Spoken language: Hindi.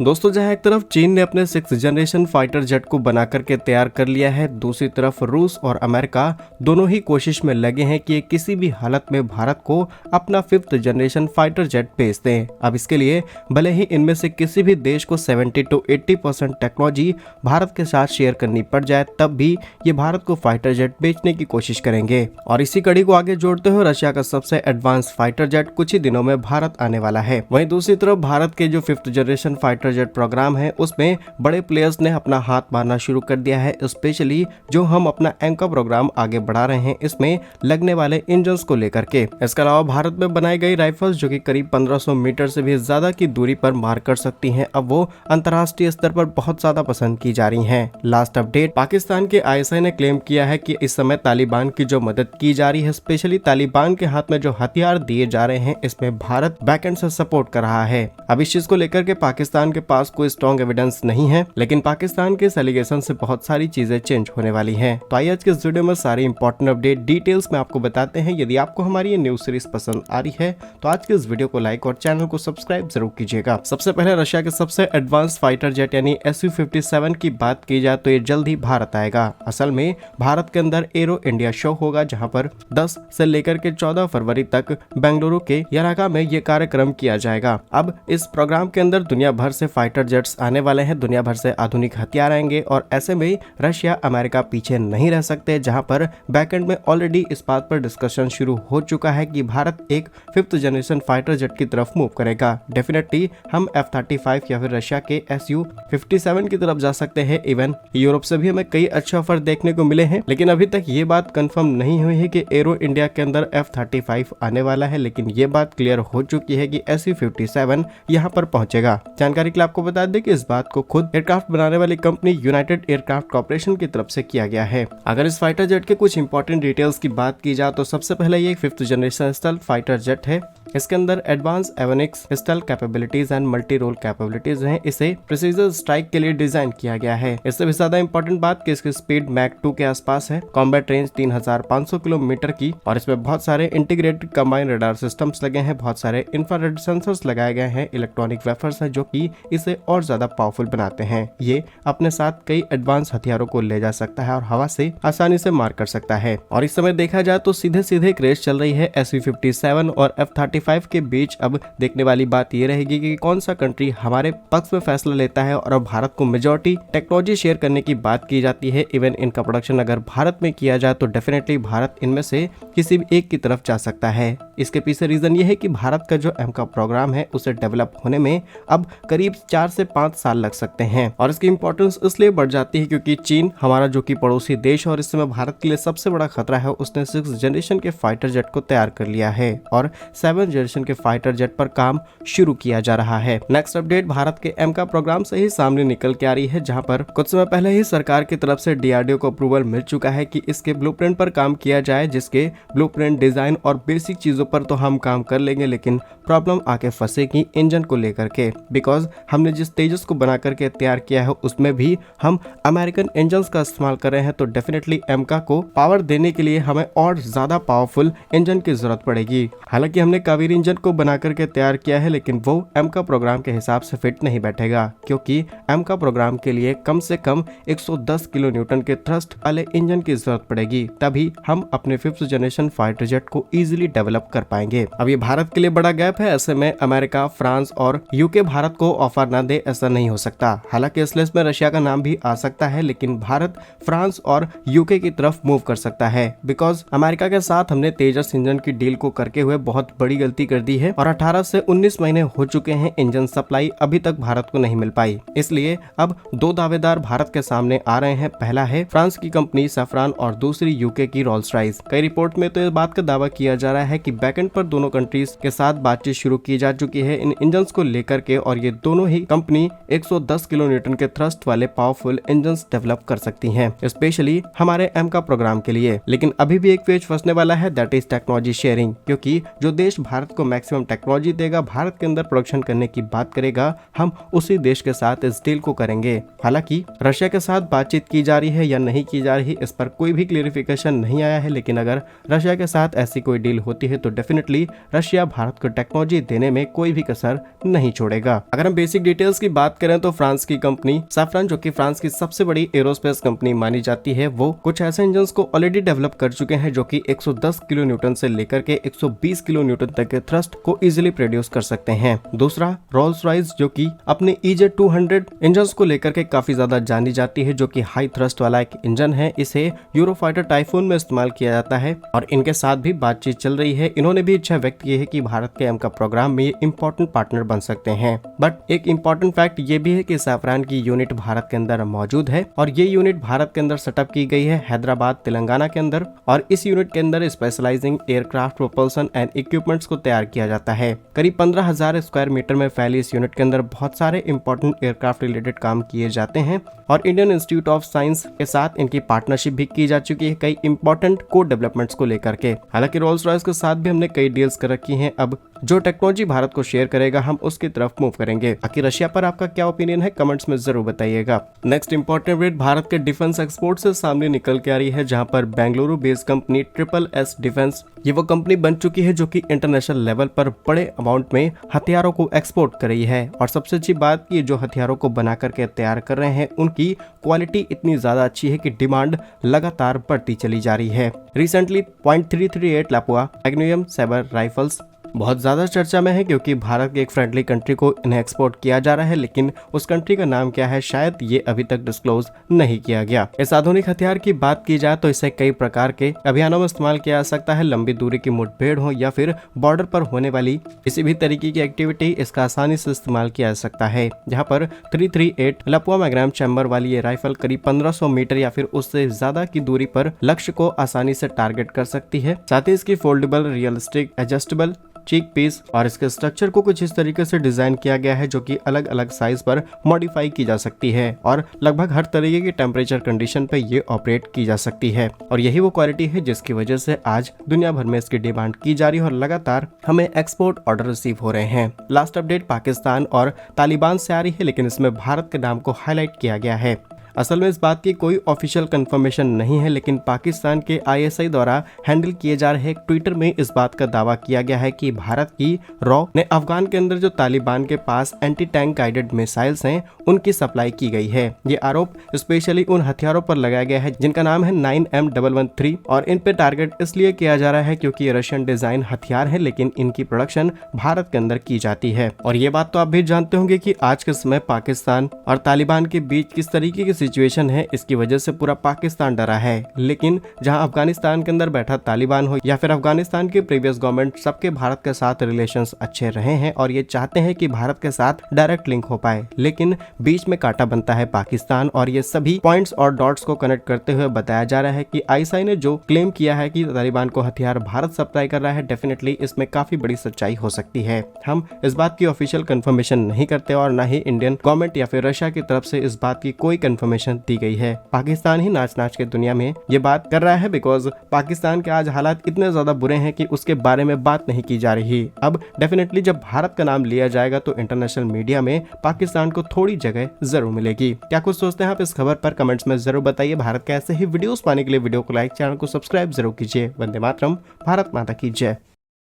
दोस्तों, जहां एक तरफ चीन ने अपने 6th जनरेशन फाइटर जेट को बना करके तैयार कर लिया है, दूसरी तरफ रूस और अमेरिका दोनों ही कोशिश में लगे हैं कि किसी भी हालत में भारत को अपना 5th जनरेशन फाइटर जेट भेज दें। अब इसके लिए भले ही इनमें से किसी भी देश को 70 to 80% टेक्नोलॉजी भारत के साथ शेयर करनी पड़ जाए, तब भी ये भारत को फाइटर जेट बेचने की कोशिश करेंगे। और इसी कड़ी को आगे जोड़ते हुए रशिया का सबसे एडवांस फाइटर जेट कुछ ही दिनों में भारत आने वाला है। वहीं दूसरी तरफ भारत के जो 5th generation fighter jet programme है, उसमें बड़े प्लेयर्स ने अपना हाथ मारना शुरू कर दिया है। स्पेशली जो हम अपना एंका प्रोग्राम आगे बढ़ा रहे हैं, इसमें लगने वाले इंजन्स को लेकर के। इसके अलावा भारत में बनाई गई राइफल्स जो कि करीब 1500 मीटर से भी ज्यादा की दूरी पर मार कर सकती हैं, अब वो अंतर्राष्ट्रीय स्तर पर बहुत ज्यादा पसंद की जा रही हैं। लास्ट अपडेट, पाकिस्तान के ISI ने क्लेम किया है कि इस समय तालिबान की जो मदद की जा रही है, स्पेशली तालिबान के हाथ में जो हथियार दिए जा रहे हैं, इसमें भारत बैकएंड से सपोर्ट कर रहा है। अब इस चीज को लेकर के पाकिस्तान के पास कोई स्ट्रॉन्ग एविडेंस नहीं है, लेकिन पाकिस्तान के एलिगेशन से बहुत सारी चीजें चेंज होने वाली हैं। तो आइए आज के इस वीडियो में सारी इंपॉर्टेंट अपडेट डिटेल्स में आपको बताते हैं। यदि आपको हमारी ये न्यूज सीरीज पसंद आ रही है तो आज के इस वीडियो को लाइक और चैनल को सब्सक्राइब जरूर कीजिएगा। सबसे पहले रशिया के सबसे एडवांस फाइटर जेट यानी Su-57 की बात की जाए तो ये जल्द ही भारत आएगा। असल में भारत के अंदर एरो इंडिया शो होगा, जहां पर 10 से लेकर के 14 फरवरी तक बेंगलुरु के यारागा में ये कार्यक्रम किया जाएगा। अब इस प्रोग्राम के अंदर दुनिया भर से फाइटर जेट्स आने वाले हैं, दुनिया भर से आधुनिक हथियार आएंगे और ऐसे में रशिया अमेरिका पीछे नहीं रह सकते, जहां पर बैकएंड में ऑलरेडी इस बात पर डिस्कशन शुरू हो चुका है कि भारत एक 5th जनरेशन फाइटर जेट की तरफ मूव करेगा। डेफिनेटली हम F-35 या फिर रशिया के Su-57 की तरफ जा सकते हैं। इवन यूरोप से भी हमें कई अच्छे ऑफर देखने को मिले हैं, लेकिन अभी तक ये बात कंफर्म नहीं हुई है कि एरो इंडिया के अंदर F-35 आने वाला है, लेकिन ये बात क्लियर हो चुकी है कि Su-57 यहाँ पर पहुंचेगा। जानकारी के लिए आपको बता दें कि इस बात को खुद एयरक्राफ्ट बनाने वाली कंपनी यूनाइटेड एयरक्राफ्ट कॉर्पोरेशन की तरफ से किया गया है। अगर इस फाइटर जेट के कुछ इंपॉर्टेंट डिटेल्स की बात की जाए तो सबसे पहले ये 5th generation stealth fighter jet है। इसके अंदर advance avionics stealth capabilities and multi role capabilities हैं। इसे प्रिसीजन स्ट्राइक के लिए डिजाइन किया गया है। इससे भी ज्यादा इंपॉर्टेंट बात कि इसकी स्पीड मैक 2 के आसपास है, कॉम्बैट रेंज 3500 किलोमीटर की, और इसमें बहुत सारे इंटीग्रेटेड कंबाइंड रडार सिस्टम्स लगे हैं, बहुत सारे इंफ्रारेड सेंसर्स लगाए गए हैं, इलेक्ट्रॉनिक वेफर्स हैं जो कि इसे और ज्यादा पावरफुल बनाते हैं। ये अपने साथ कई एडवांस हथियारों को ले जा सकता है और हवा से आसानी से मार कर सकता है। और इस समय देखा जाए तो सीधे सीधे क्रेज चल रही है Su-57 और F-35 के बीच। अब देखने वाली बात ये रहेगी कि कौन सा कंट्री हमारे पक्ष में फैसला लेता है। और अब भारत को मेजॉरिटी टेक्नोलॉजी शेयर करने की बात की जाती है। इवन इनका प्रोडक्शन अगर भारत में किया जाए तो डेफिनेटली भारत इनमें से किसी भी एक की तरफ जा सकता है। इसके पीछे रीजन ये है कि भारत का जो एमका प्रोग्राम है उसे डेवलप होने में अब करीब 4 से 5 साल लग सकते हैं। और इसकी इंपॉर्टेंस इसलिए बढ़ जाती है क्योंकि चीन हमारा जो कि पड़ोसी देश है और इस समय भारत के लिए सबसे बड़ा खतरा है, उसने 6th जनरेशन के फाइटर जेट को तैयार कर लिया है और 7th जनरेशन के फाइटर जेट पर काम शुरू किया जा रहा है। नेक्स्ट अपडेट भारत के एमका प्रोग्राम से ही सामने निकल के आ रही है, जहां पर कुछ समय पहले ही सरकार की तरफ से DRDO को अप्रूवल मिल चुका है कि इसके ब्लूप्रिंट पर काम किया जाए, जिसके ब्लूप्रिंट, डिजाइन और बेसिक चीजों पर तो हम काम कर लेंगे, लेकिन प्रॉब्लम आके फंसेगी इंजन को लेकर के। बिकॉज हमने जिस तेजस को बना करके तैयार किया है उसमें भी हम अमेरिकन इंजन्स का इस्तेमाल कर रहे हैं, तो डेफिनेटली एमका को पावर देने के लिए हमें और ज्यादा पावरफुल इंजन की जरूरत पड़ेगी। हालांकि हमने कावेरी इंजन को बना करके तैयार किया है, लेकिन वो एमका प्रोग्राम के हिसाब से फिट नहीं बैठेगा, क्योंकि एमका प्रोग्राम के लिए कम से कम 110 किलो न्यूटन के थ्रस्ट वाले इंजन की जरूरत पड़ेगी, तभी हम अपने 5th जनरेशन फाइटर जेट को इजीली डेवलप कर पाएंगे। अब ये भारत के लिए बड़ा गैप है, ऐसे में अमेरिका, फ्रांस और यूके भारत को ऑफर ना दे ऐसा नहीं हो सकता। हालांकि इस लिस्ट में रशिया का नाम भी आ सकता है, लेकिन भारत फ्रांस और यूके की तरफ मूव कर सकता है। बिकॉज अमेरिका के साथ हमने तेजस इंजन की डील को करके हुए बहुत बड़ी गलती कर दी है और 18 से 19 महीने हो चुके हैं, इंजन सप्लाई अभी तक भारत को नहीं मिल पाई। इसलिए अब 2 दावेदार भारत के सामने आ रहे हैं। पहला है फ्रांस की कंपनी सैफ्रॉन और दूसरी यूके की रोल्स रॉयस। कई रिपोर्ट में तो इस बात का दावा किया जा रहा है कि बैकएंड पर दोनों कंट्रीज के साथ बातचीत शुरू की जा चुकी है इन इंजन्स को लेकर के, और ये दोनों ही कंपनी 110 किलो न्यूटन के थ्रस्ट वाले पावरफुल इंजन्स डेवलप कर सकती हैं, स्पेशली हमारे एमका प्रोग्राम के लिए। लेकिन अभी भी एक पेज फंसने वाला है, दैट इज टेक्नोलॉजी शेयरिंग, क्योंकि जो देश भारत को मैक्सिमम टेक्नोलॉजी देगा, भारत के अंदर प्रोडक्शन करने की बात करेगा, हम उसी देश के साथ इस डील को करेंगे। हालांकि रशिया के साथ बातचीत की जा रही है या नहीं की जा रही, इस पर कोई भी क्लेरिफिकेशन नहीं आया है, लेकिन अगर रशिया के साथ ऐसी कोई डील होती है तो डेफिनेटली रशिया भारत को टेक्नोलॉजी देने में कोई भी कसर नहीं छोड़ेगा। अगर हम बेसिक डिटेल्स की बात करें तो फ्रांस की कंपनी सैफ्रन, जो कि फ्रांस की सबसे बड़ी एरोस्पेस कंपनी मानी जाती है, वो कुछ ऐसे इंजन को ऑलरेडी डेवलप कर चुके हैं जो कि 110 किलो न्यूटन से लेकर के 120 किलो न्यूटन तक के थ्रस्ट को इजीली प्रोड्यूस कर सकते हैं। दूसरा रोल्स रॉयस, जो कि अपने EJ200 इंजन को लेकर के काफी ज्यादा जानी जाती है, जो कि हाई थ्रस्ट वाला एक इंजन है। इसे यूरोफाइटर टाइफून में इस्तेमाल किया जाता है और इनके साथ भी बातचीत चल रही है। इन्होंने भी इच्छा व्यक्त की है कि भारत के एमका प्रोग्राम में ये इंपॉर्टेंट पार्टनर बन सकते हैं। बट एक इंपॉर्टेंट फैक्ट ये भी है कि सैफ्रन की यूनिट भारत के अंदर मौजूद है और ये यूनिट भारत के अंदर सेटअप की गई है हैदराबाद तेलंगाना के अंदर, और इस यूनिट के अंदर specialising aircraft propulsion and equipments को तैयार किया जाता है। करीब 15,000 स्क्वायर मीटर में फैली इस यूनिट के अंदर बहुत सारे इंपॉर्टेंट एयरक्राफ्ट रिलेटेड काम किए जाते हैं और इंडियन इंस्टीट्यूट ऑफ साइंस के साथ इनकी पार्टनरशिप भी की जा चुकी है कई इंपॉर्टेंट कोड डेवलपमेंट्स को लेकर के। हालांकि रोल्स रॉयस के साथ भी हमने कई डील्स कर रखी हैं। अब जो टेक्नोलॉजी भारत को शेयर करेगा हम उसकी तरफ मूव करेंगे। बाकी रशिया पर आपका क्या ओपिनियन है कमेंट्स में जरूर बताइएगा। नेक्स्ट इंपॉर्टेंट अपडेट भारत के डिफेंस एक्सपोर्ट से सामने निकल के आ रही है, जहां पर Bengaluru based company SSS defence, ये वो कंपनी बन चुकी है जो कि इंटरनेशनल लेवल पर बड़े अमाउंट में हथियारों को एक्सपोर्ट कर रही है। और सबसे अच्छी बात की जो हथियारों को बना करके तैयार कर रहे हैं उनकी क्वालिटी इतनी ज्यादा अच्छी है कि डिमांड लगातार बढ़ती चली जा रही है। रिसेंटली .338 लापुआ मैग्नियम साइबर राइफल्स बहुत ज्यादा चर्चा में है क्योंकि भारत के एक फ्रेंडली कंट्री को इन्हें एक्सपोर्ट किया जा रहा है, लेकिन उस कंट्री का नाम क्या है शायद ये अभी तक डिस्क्लोज नहीं किया गया। इस आधुनिक हथियार की बात की जाए तो इसे कई प्रकार के अभियानों में इस्तेमाल किया जा सकता है। लंबी दूरी की मुठभेड़ हो या फिर बॉर्डर पर होने वाली किसी भी तरीके की एक्टिविटी इसका आसानी से इस्तेमाल किया जा सकता है। जहाँ पर 338 लापुआ मैग्नियम चैम्बर वाली ये राइफल करीब 1500 मीटर या फिर उससे ज्यादा की दूरी पर लक्ष्य को आसानी से टारगेट कर सकती है। साथ ही इसकी फोल्डेबल, रियलिस्टिक, एडजस्टेबल चीक पीस और इसके स्ट्रक्चर को कुछ इस तरीके से डिजाइन किया गया है जो कि अलग अलग साइज पर मॉडिफाई की जा सकती है और लगभग हर तरीके की टेम्परेचर कंडीशन पे ये ऑपरेट की जा सकती है। और यही वो क्वालिटी है जिसकी वजह से आज दुनिया भर में इसकी डिमांड की जा रही है और लगातार हमें एक्सपोर्ट ऑर्डर रिसीव हो रहे हैं। लास्ट अपडेट पाकिस्तान और तालिबान से आ रही है, लेकिन इसमें भारत के नाम को हाईलाइट किया गया है। असल में इस बात की कोई ऑफिशियल कंफर्मेशन नहीं है, लेकिन पाकिस्तान के ISI द्वारा हैंडल किए जा रहे एक ट्विटर में इस बात का दावा किया गया है कि भारत की रॉ ने अफगान के अंदर जो तालिबान के पास एंटी टैंक गाइडेड मिसाइल्स हैं उनकी सप्लाई की गई है। ये आरोप स्पेशली उन हथियारों पर लगाया गया है जिनका नाम है 9M113 और इन पे टारगेट इसलिए किया जा रहा है क्योंकि ये रशियन डिजाइन हथियार है, लेकिन इनकी प्रोडक्शन भारत के अंदर की जाती है। और ये बात तो आप भी जानते होंगे कि आज के समय पाकिस्तान और तालिबान के बीच किस तरीके की सिचुएशन है, इसकी वजह से पूरा पाकिस्तान डरा है। लेकिन जहां अफगानिस्तान के अंदर बैठा तालिबान हो या फिर अफगानिस्तान के प्रीवियस गवर्नमेंट, सबके भारत के साथ रिलेशंस अच्छे रहे हैं और ये चाहते हैं कि भारत के साथ डायरेक्ट लिंक हो पाए, लेकिन बीच में कांटा बनता है पाकिस्तान। और ये सभी पॉइंट्स और डॉट्स को कनेक्ट करते हुए बताया जा रहा है कि ISI ने जो क्लेम किया है कि तालिबान को हथियार भारत सप्लाई कर रहा है, डेफिनेटली इसमें काफी बड़ी सच्चाई हो सकती है। हम इस बात की ऑफिशियल कंफर्मेशन नहीं करते और ना ही इंडियन गवर्नमेंट या फिर रशिया की तरफ से इस बात की कोई कंफर्मेशन दी गई है। पाकिस्तान ही नाच नाच के दुनिया में ये बात कर रहा है बिकॉज पाकिस्तान के आज हालात इतने ज्यादा बुरे हैं कि उसके बारे में बात नहीं की जा रही। अब डेफिनेटली जब भारत का नाम लिया जाएगा तो इंटरनेशनल मीडिया में पाकिस्तान को थोड़ी जगह जरूर मिलेगी। क्या कुछ सोचते हैं आप इस खबर पर कमेंट्स में जरूर बताइए। भारत के ऐसे ही वीडियोस पाने के लिए वीडियो को लाइक, चैनल को सब्सक्राइब जरूर कीजिए। वंदे मातरम, भारत माता की जय।